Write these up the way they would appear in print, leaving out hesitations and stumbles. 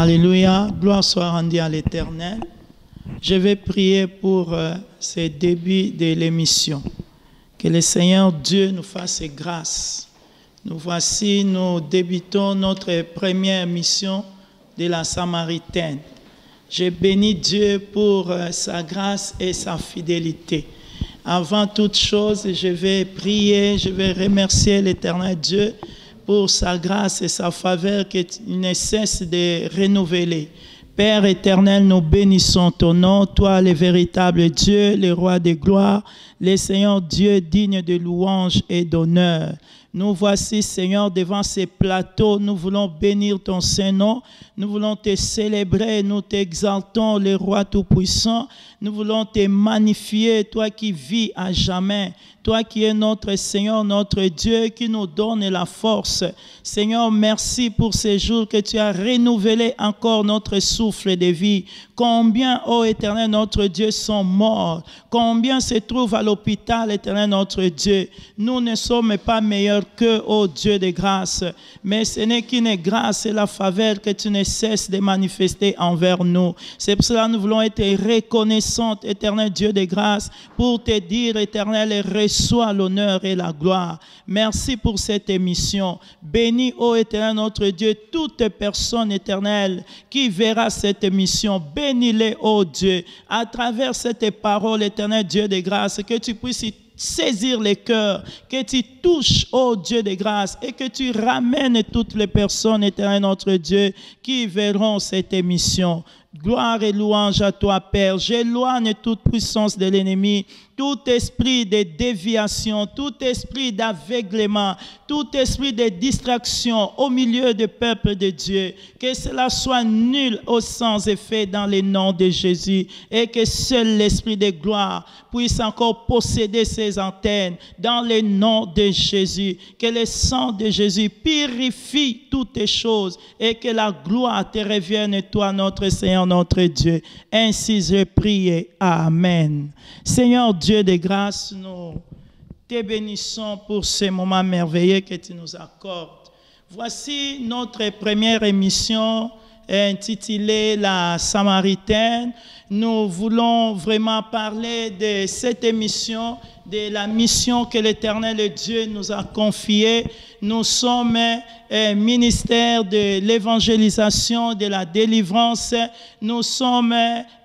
Alléluia, gloire soit rendue à l'Éternel. Je vais prier pour ce début de l'émission. Que le Seigneur Dieu nous fasse grâce. Nous débutons notre première mission de la Samaritaine. Je bénis Dieu pour sa grâce et sa fidélité. Avant toute chose, je vais prier, je vais remercier l'Éternel Dieu pour sa grâce et sa faveur qu'il ne cesse de renouveler. Père éternel, nous bénissons ton nom, toi le véritable Dieu, le roi de gloire, le Seigneur Dieu digne de louange et d'honneur. Nous voici, Seigneur, devant ces plateaux, nous voulons bénir ton Saint-Nom, nous voulons te célébrer, nous t'exaltons, le roi tout-puissant, nous voulons te magnifier, toi qui vis à jamais, toi qui es notre Seigneur, notre Dieu, qui nous donne la force. Seigneur, merci pour ces jours que tu as renouvelé encore notre souffle de vie. Combien, ô Éternel, notre Dieu, sont morts, combien se trouvent à l'hôpital, Éternel, notre Dieu. Nous ne sommes pas meilleurs que, ô Dieu de grâce, mais ce n'est qu'une grâce et la faveur que tu ne cesses de manifester envers nous. C'est pour cela que nous voulons être reconnaissants, Éternel Dieu de grâce, pour te dire, Éternel, reçois l'honneur et la gloire. Merci pour cette émission. Bénis, ô Éternel, notre Dieu, toute personne, Éternelle, qui verra cette émission. Bénis-les, ô Dieu, à travers cette parole, Éternel Dieu de grâce, que tu puisses saisir les cœurs, que tu touches, ô Dieu de grâce, et que tu ramènes toutes les personnes, Éternel notre Dieu, qui verront cette émission. Gloire et louange à toi, Père. J'éloigne toute puissance de l'ennemi, tout esprit de déviation, tout esprit d'aveuglement, tout esprit de distraction au milieu du peuple de Dieu. Que cela soit nul au sans effet dans le nom de Jésus et que seul l'esprit de gloire puisse encore posséder ses antennes dans le nom de Jésus. Que le sang de Jésus purifie toutes les choses et que la gloire te revienne, toi, notre Seigneur, notre Dieu. Ainsi je prie. Amen. Seigneur Dieu de grâce, nous te bénissons pour ce moment merveilleux que tu nous accordes. Voici notre première émission intitulée La Samaritaine. Nous voulons vraiment parler de cette émission, de la mission que l'Éternel Dieu nous a confiée. Nous sommes un ministère de l'évangélisation, de la délivrance. Nous sommes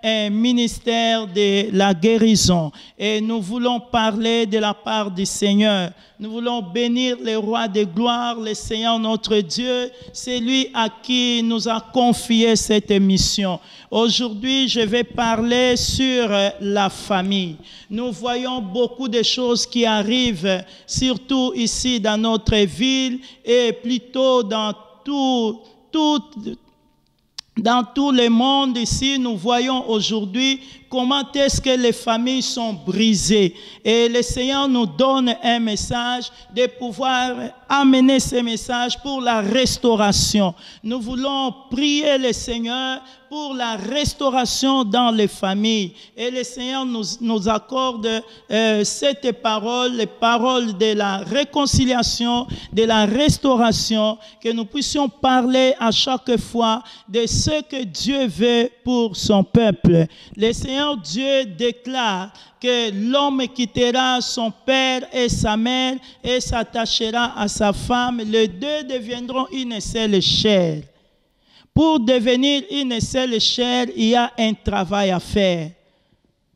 un ministère de la guérison. Et nous voulons parler de la part du Seigneur. Nous voulons bénir le roi de gloire, le Seigneur notre Dieu. C'est lui à qui nous a confié cette mission. Aujourd'hui, je vais parler sur la famille. Nous voyons beaucoup de choses qui arrivent, surtout ici dans notre ville et plutôt dans tout le monde ici. Nous voyons aujourd'hui comment est-ce que les familles sont brisées. Et le Seigneur nous donne un message de pouvoir amener ce message pour la restauration. Nous voulons prier le Seigneur pour la restauration dans les familles. Et le Seigneur nous accorde cette parole, les paroles de la réconciliation, de la restauration, que nous puissions parler à chaque fois de ce que Dieu veut pour son peuple. Le Seigneur Dieu déclare que l'homme quittera son père et sa mère et s'attachera à sa femme. Les deux deviendront une seule chair. Pour devenir une seule chair, il y a un travail à faire.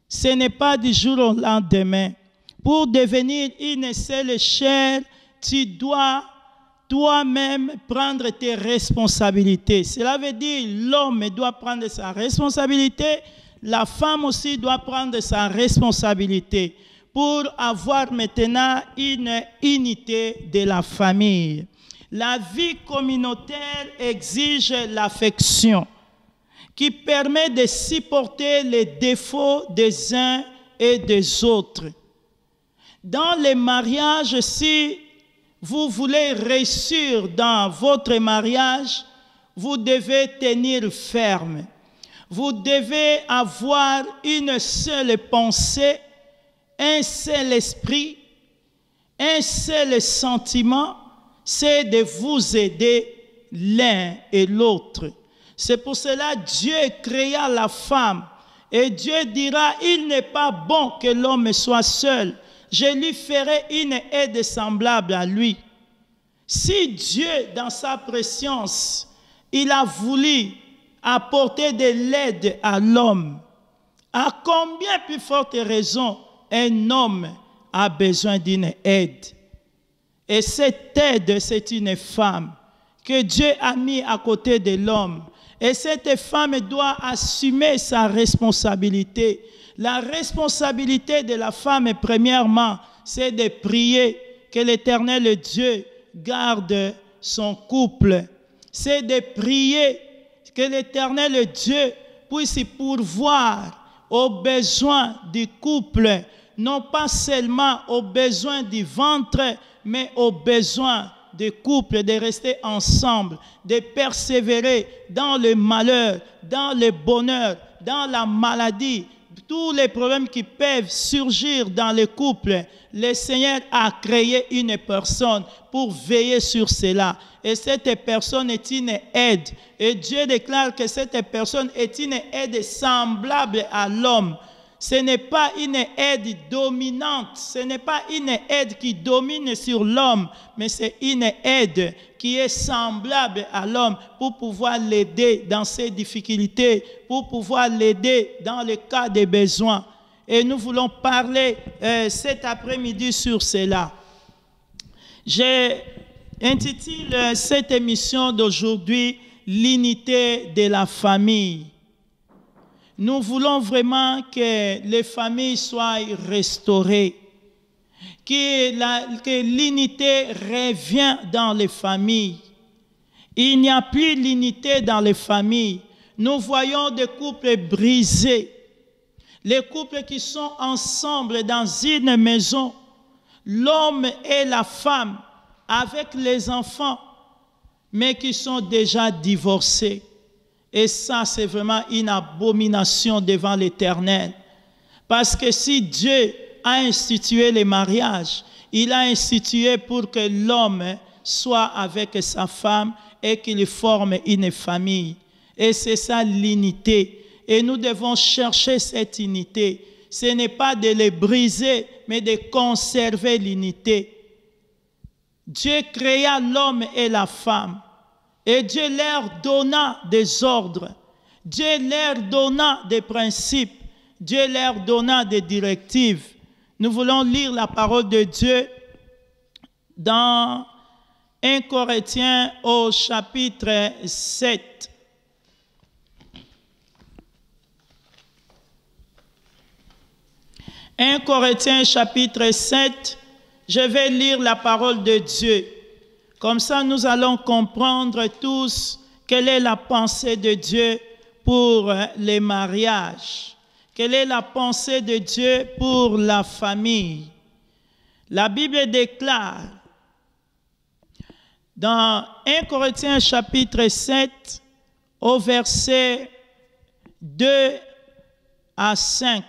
Ce n'est pas du jour au lendemain. Pour devenir une seule chair, tu dois toi-même prendre tes responsabilités. Cela veut dire l'homme doit prendre sa responsabilité, la femme aussi doit prendre sa responsabilité pour avoir maintenant une unité de la famille. La vie communautaire exige l'affection qui permet de supporter les défauts des uns et des autres. Dans les mariages, si vous voulez réussir dans votre mariage, vous devez tenir ferme. Vous devez avoir une seule pensée, un seul esprit, un seul sentiment, c'est de vous aider l'un et l'autre. C'est pour cela que Dieu créa la femme. Et Dieu dira, il n'est pas bon que l'homme soit seul. Je lui ferai une aide semblable à lui. Si Dieu, dans sa préscience, il a voulu apporter de l'aide à l'homme, à combien plus forte raison un homme a besoin d'une aide? Et cette aide, c'est une femme que Dieu a mis à côté de l'homme. Et cette femme doit assumer sa responsabilité. La responsabilité de la femme, premièrement, c'est de prier que l'Éternel Dieu garde son couple. C'est de prier que l'Éternel Dieu puisse pourvoir aux besoins du couple, non pas seulement aux besoins du ventre, mais aux besoins du couple, de rester ensemble, de persévérer dans le malheur, dans le bonheur, dans la maladie, tous les problèmes qui peuvent surgir dans le couple. Le Seigneur a créé une personne pour veiller sur cela. Et cette personne est une aide. Et Dieu déclare que cette personne est une aide semblable à l'homme. Ce n'est pas une aide dominante, ce n'est pas une aide qui domine sur l'homme, mais c'est une aide qui est semblable à l'homme pour pouvoir l'aider dans ses difficultés, pour pouvoir l'aider dans le cas des besoins. Et nous voulons parler cet après-midi sur cela. J'ai intitulé cette émission d'aujourd'hui « L'unité de la famille ». Nous voulons vraiment que les familles soient restaurées, que l'unité revienne dans les familles. Il n'y a plus l'unité dans les familles. Nous voyons des couples brisés, les couples qui sont ensemble dans une maison, l'homme et la femme avec les enfants, mais qui sont déjà divorcés. Et ça, c'est vraiment une abomination devant l'Éternel. Parce que si Dieu a institué les mariages, il a institué pour que l'homme soit avec sa femme et qu'il forme une famille. Et c'est ça l'unité. Et nous devons chercher cette unité. Ce n'est pas de les briser, mais de conserver l'unité. Dieu créa l'homme et la femme. Et Dieu leur donna des ordres. Dieu leur donna des principes. Dieu leur donna des directives. Nous voulons lire la parole de Dieu dans 1 Corinthiens au chapitre 7. 1 Corinthiens chapitre 7, je vais lire la parole de Dieu. Comme ça, nous allons comprendre tous quelle est la pensée de Dieu pour les mariages. Quelle est la pensée de Dieu pour la famille. La Bible déclare dans 1 Corinthiens chapitre 7, au verset 2 à 5,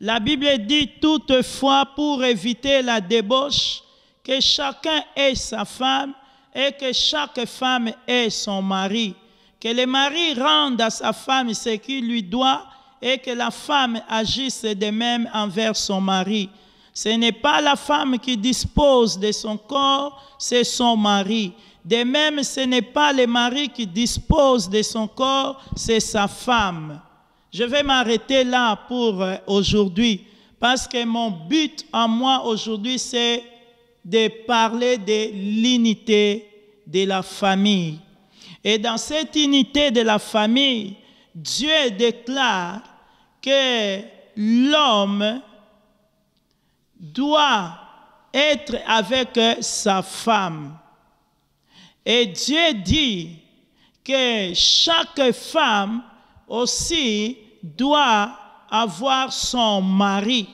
la Bible dit toutefois pour éviter la débauche, que chacun ait sa femme et que chaque femme ait son mari. Que le mari rende à sa femme ce qu'il lui doit et que la femme agisse de même envers son mari. Ce n'est pas la femme qui dispose de son corps, c'est son mari. De même, ce n'est pas le mari qui dispose de son corps, c'est sa femme. Je vais m'arrêter là pour aujourd'hui parce que mon but à moi aujourd'hui, c'est de parler de l'unité de la famille. Et dans cette unité de la famille, Dieu déclare que l'homme doit être avec sa femme. Et Dieu dit que chaque femme aussi doit avoir son mari.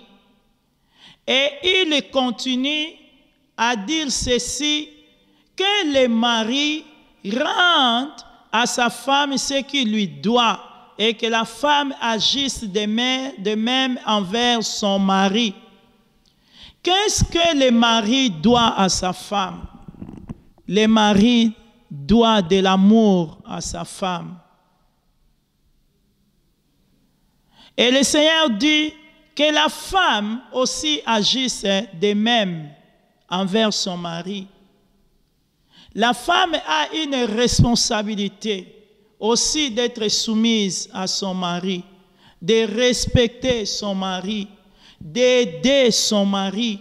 Et il continue à dire ceci, que le mari rende à sa femme ce qu'il lui doit et que la femme agisse de même envers son mari. Qu'est-ce que le mari doit à sa femme? Le mari doit de l'amour à sa femme. Et le Seigneur dit que la femme aussi agisse de même envers son mari. La femme a une responsabilité aussi d'être soumise à son mari, de respecter son mari, d'aider son mari.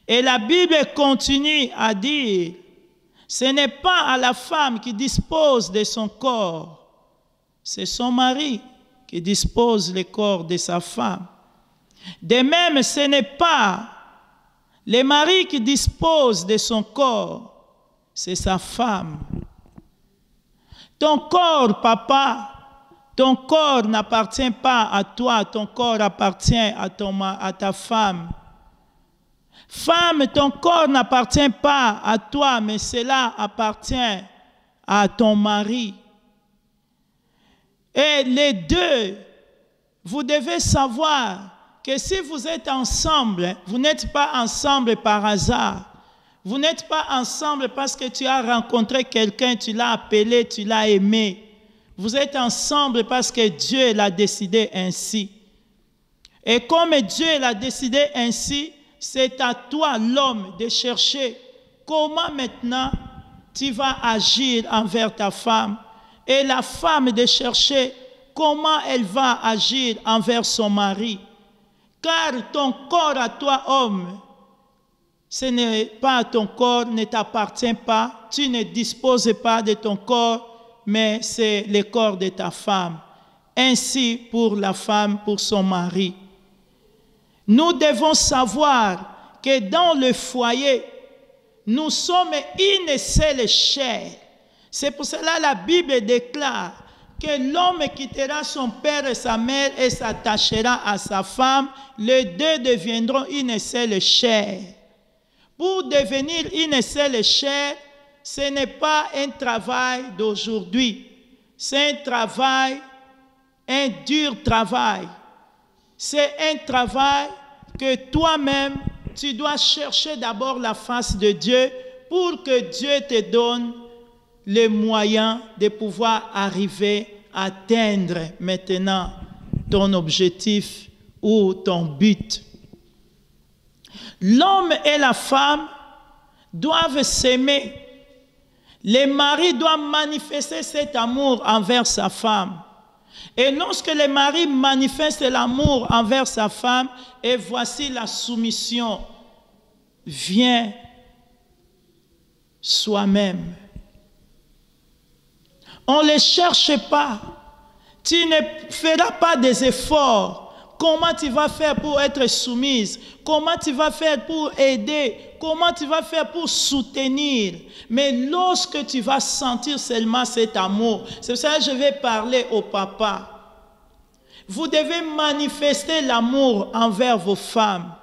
Et la Bible continue à dire, ce n'est pas à la femme qui dispose de son corps, c'est son mari qui dispose le corps de sa femme. De même, ce n'est pas le mari qui dispose de son corps, c'est sa femme. Ton corps, papa, ton corps n'appartient pas à toi, ton corps appartient à ta femme. Femme, ton corps n'appartient pas à toi, mais cela appartient à ton mari. Et les deux, vous devez savoir que si vous êtes ensemble, vous n'êtes pas ensemble par hasard. Vous n'êtes pas ensemble parce que tu as rencontré quelqu'un, tu l'as appelé, tu l'as aimé. Vous êtes ensemble parce que Dieu l'a décidé ainsi. Et comme Dieu l'a décidé ainsi, c'est à toi, l'homme, de chercher comment maintenant tu vas agir envers ta femme. Et la femme de chercher comment elle va agir envers son mari. Car ton corps à toi, homme, ce n'est pas ton corps, ne t'appartient pas. Tu ne disposes pas de ton corps, mais c'est le corps de ta femme. Ainsi pour la femme, pour son mari. Nous devons savoir que dans le foyer, nous sommes une seule chair. C'est pour cela que la Bible déclare que l'homme quittera son père et sa mère et s'attachera à sa femme. Les deux deviendront une seule chair. Pour devenir une seule chair, ce n'est pas un travail d'aujourd'hui. C'est un travail, un dur travail. C'est un travail que toi-même, tu dois chercher d'abord la face de Dieu pour que Dieu te donne les moyens de pouvoir arriver à atteindre maintenant ton objectif ou ton but. L'homme et la femme doivent s'aimer. Le mari doit manifester cet amour envers sa femme. Et lorsque le mari manifeste l'amour envers sa femme, et voici la soumission vient soi-même. On ne les cherche pas. Tu ne feras pas des efforts. Comment tu vas faire pour être soumise? Comment tu vas faire pour aider? Comment tu vas faire pour soutenir? Mais lorsque tu vas sentir seulement cet amour, c'est pour ça que je vais parler au papa. Vous devez manifester l'amour envers vos femmes.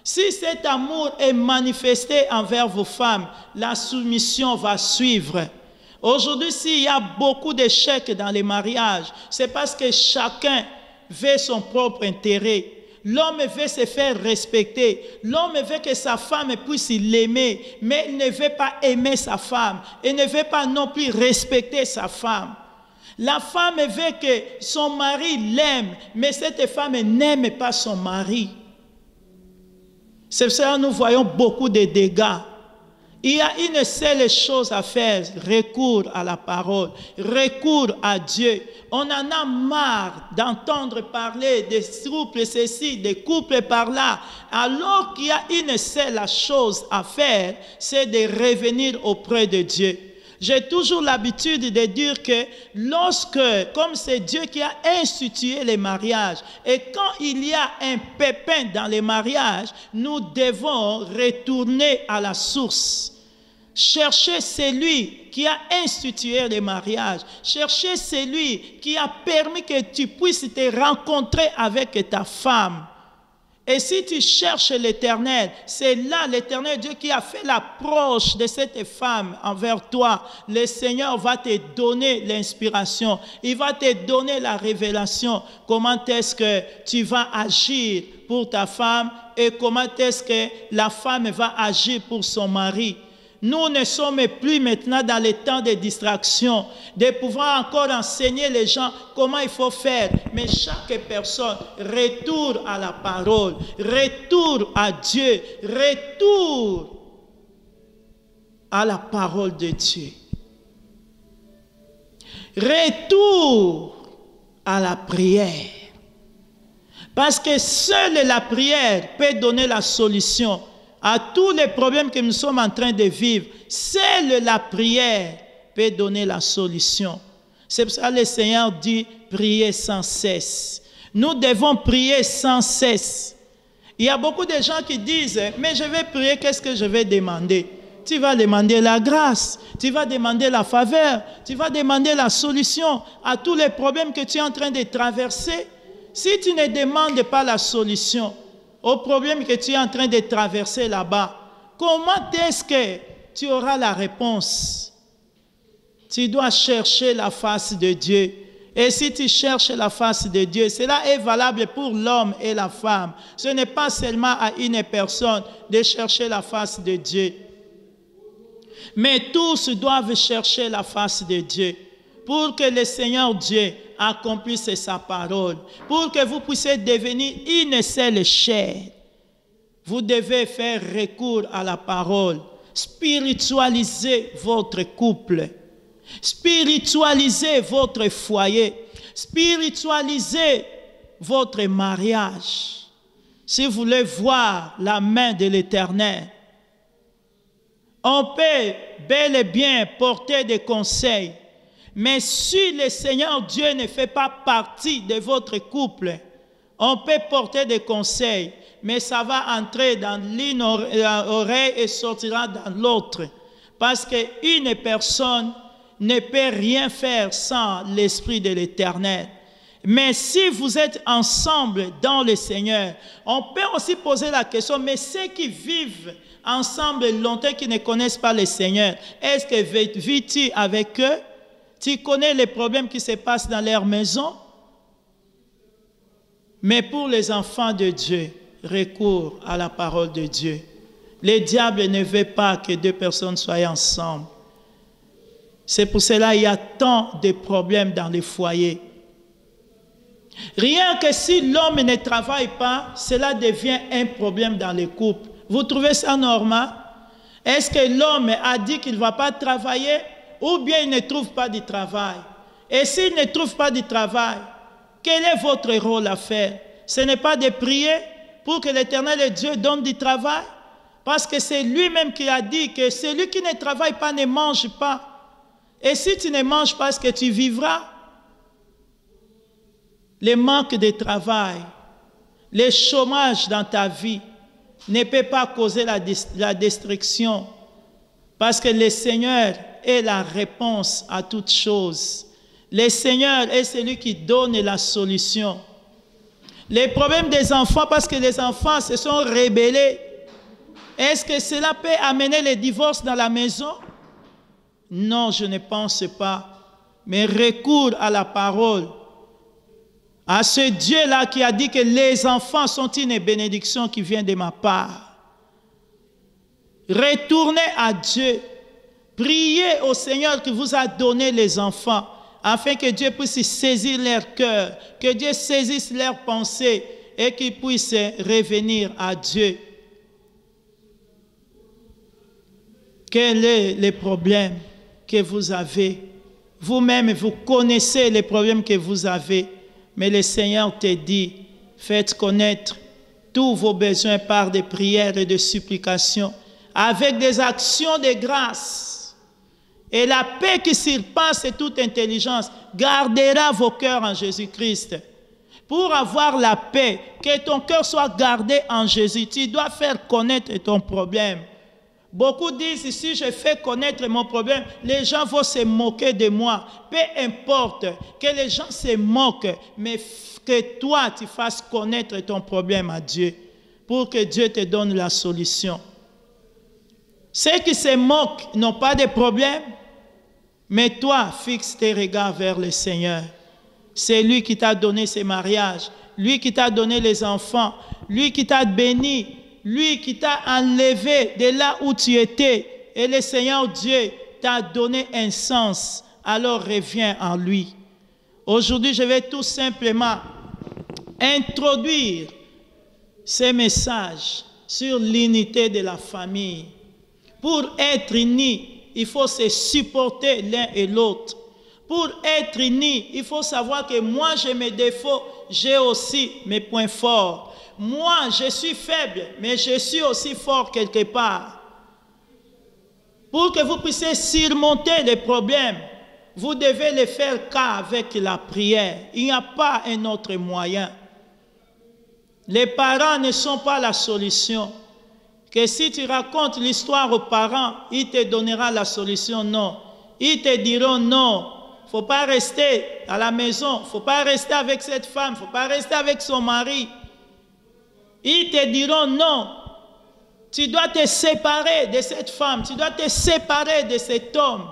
Si cet amour est manifesté envers vos femmes, la soumission va suivre. Aujourd'hui, s'il y a beaucoup d'échecs dans les mariages, c'est parce que chacun veut son propre intérêt. L'homme veut se faire respecter. L'homme veut que sa femme puisse l'aimer, mais il ne veut pas aimer sa femme. Il ne veut pas non plus respecter sa femme. La femme veut que son mari l'aime, mais cette femme n'aime pas son mari. C'est pour ça que nous voyons beaucoup de dégâts. Il y a une seule chose à faire, recours à la parole, recours à Dieu. On en a marre d'entendre parler des couples ceci, des couples par là, alors qu'il y a une seule chose à faire, c'est de revenir auprès de Dieu. J'ai toujours l'habitude de dire que lorsque, comme c'est Dieu qui a institué les mariages, et quand il y a un pépin dans les mariages, nous devons retourner à la source. Chercher celui qui a institué les mariages. Chercher celui qui a permis que tu puisses te rencontrer avec ta femme. Et si tu cherches l'Éternel, c'est là l'Éternel Dieu qui a fait l'approche de cette femme envers toi. Le Seigneur va te donner l'inspiration. Il va te donner la révélation. Comment est-ce que tu vas agir pour ta femme et comment est-ce que la femme va agir pour son mari. Nous ne sommes plus maintenant dans les temps de distraction, de pouvoir encore enseigner les gens comment il faut faire. Mais chaque personne retourne à la parole, retourne à Dieu, retourne à la parole de Dieu. Retour à la prière. Parce que seule la prière peut donner la solution à tous les problèmes que nous sommes en train de vivre. Seule la prière peut donner la solution. C'est pour ça que le Seigneur dit prier sans cesse. Nous devons prier sans cesse. Il y a beaucoup de gens qui disent, mais je vais prier, qu'est-ce que je vais demander? Tu vas demander la grâce, tu vas demander la faveur, tu vas demander la solution à tous les problèmes que tu es en train de traverser. Si tu ne demandes pas la solution aux problèmes que tu es en train de traverser là-bas, comment est-ce que tu auras la réponse? Tu dois chercher la face de Dieu. Et si tu cherches la face de Dieu, cela est valable pour l'homme et la femme. Ce n'est pas seulement à une personne de chercher la face de Dieu. Mais tous doivent chercher la face de Dieu pour que le Seigneur Dieu accomplisse sa parole, pour que vous puissiez devenir une seule chair. Vous devez faire recours à la parole, spiritualiser votre couple, spiritualiser votre foyer, spiritualiser votre mariage. Si vous voulez voir la main de l'Éternel, on peut bel et bien porter des conseils, mais si le Seigneur Dieu ne fait pas partie de votre couple, on peut porter des conseils, mais ça va entrer dans l'une oreille et sortira dans l'autre. Parce qu'une personne ne peut rien faire sans l'Esprit de l'Éternel. Mais si vous êtes ensemble dans le Seigneur, on peut aussi poser la question, mais ceux qui vivent ensemble longtemps, qui ne connaissent pas le Seigneur, est-ce que vis-tu avec eux? Tu connais les problèmes qui se passent dans leur maison? Mais pour les enfants de Dieu, recours à la parole de Dieu. Le diable ne veut pas que deux personnes soient ensemble. C'est pour cela qu'il y a tant de problèmes dans les foyers. Rien que si l'homme ne travaille pas, cela devient un problème dans les couples. Vous trouvez ça normal? Est-ce que l'homme a dit qu'il ne va pas travailler ou bien il ne trouve pas de travail? Et s'il ne trouve pas de travail, quel est votre rôle à faire? Ce n'est pas de prier pour que l'Éternel Dieu donne du travail? Parce que c'est lui-même qui a dit que celui qui ne travaille pas ne mange pas. Et si tu ne manges pas, est-ce que tu vivras? Le manque de travail, le chômage dans ta vie ne peut pas causer la destruction. Parce que le Seigneur est la réponse à toutes choses. Le Seigneur est celui qui donne la solution. Les problèmes des enfants, parce que les enfants se sont rebellés, est-ce que cela peut amener le divorce dans la maison? Non, je ne pense pas. Mais recours à la parole, à ce Dieu-là qui a dit que les enfants sont une bénédiction qui vient de ma part. Retournez à Dieu. Priez au Seigneur qui vous a donné les enfants, afin que Dieu puisse saisir leur cœur, que Dieu saisisse leurs pensées et qu'ils puissent revenir à Dieu. Quel est le problème que vous avez? Vous-même, vous connaissez les problèmes que vous avez, mais le Seigneur te dit, faites connaître tous vos besoins par des prières et des supplications, avec des actions de grâce. Et la paix qui surpasse toute intelligence gardera vos cœurs en Jésus-Christ. Pour avoir la paix, que ton cœur soit gardé en Jésus, tu dois faire connaître ton problème. Beaucoup disent, si je fais connaître mon problème, les gens vont se moquer de moi. Peu importe que les gens se moquent, mais que toi, tu fasses connaître ton problème à Dieu, pour que Dieu te donne la solution. Ceux qui se moquent n'ont pas de problème, mais toi, fixe tes regards vers le Seigneur. C'est lui qui t'a donné ce mariage, lui qui t'a donné les enfants, lui qui t'a béni, lui qui t'a enlevé de là où tu étais et le Seigneur Dieu t'a donné un sens, alors reviens en lui. Aujourd'hui, je vais tout simplement introduire ces messages sur l'unité de la famille. Pour être unis, il faut se supporter l'un et l'autre. Pour être unis, il faut savoir que moi j'ai mes défauts, j'ai aussi mes points forts. Moi, je suis faible, mais je suis aussi fort quelque part. Pour que vous puissiez surmonter les problèmes, vous devez les faire qu'avec la prière. Il n'y a pas un autre moyen. Les parents ne sont pas la solution. Que si tu racontes l'histoire aux parents, ils te donneront la solution, non. Ils te diront non. Il ne faut pas rester à la maison. Il ne faut pas rester avec cette femme. Il ne faut pas rester avec son mari. Ils te diront non. Tu dois te séparer de cette femme. Tu dois te séparer de cet homme.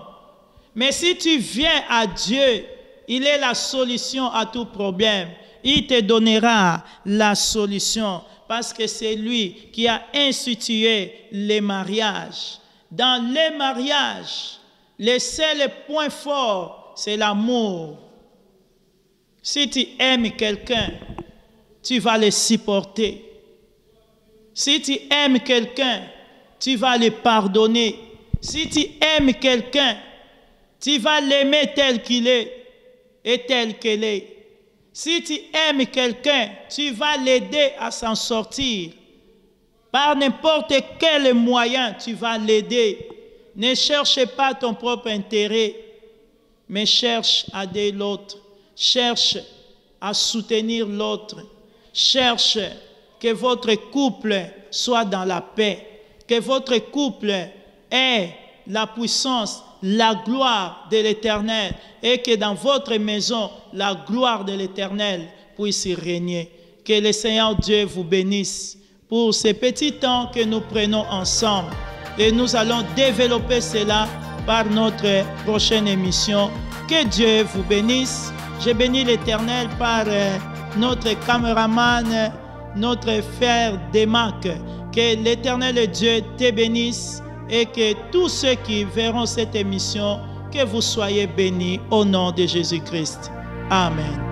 Mais si tu viens à Dieu, il est la solution à tout problème. Il te donnera la solution parce que c'est lui qui a institué les mariages. Dans les mariages, le seul point fort, c'est l'amour. Si tu aimes quelqu'un, tu vas le supporter. Si tu aimes quelqu'un, tu vas le pardonner. Si tu aimes quelqu'un, tu vas l'aimer tel qu'il est et tel qu'elle est. Si tu aimes quelqu'un, tu vas l'aider à s'en sortir. Par n'importe quel moyen, tu vas l'aider. Ne cherche pas ton propre intérêt, mais cherche à aider l'autre. Cherche à soutenir l'autre. Cherche que votre couple soit dans la paix. Que votre couple ait la puissance, la gloire de l'Éternel et que dans votre maison, la gloire de l'Éternel puisse y régner. Que le Seigneur Dieu vous bénisse pour ces petits temps que nous prenons ensemble. Et nous allons développer cela par notre prochaine émission. Que Dieu vous bénisse. Je bénis l'Éternel par notre caméraman, notre frère Démac. Que l'Éternel Dieu te bénisse et que tous ceux qui verront cette émission, que vous soyez bénis au nom de Jésus-Christ. Amen.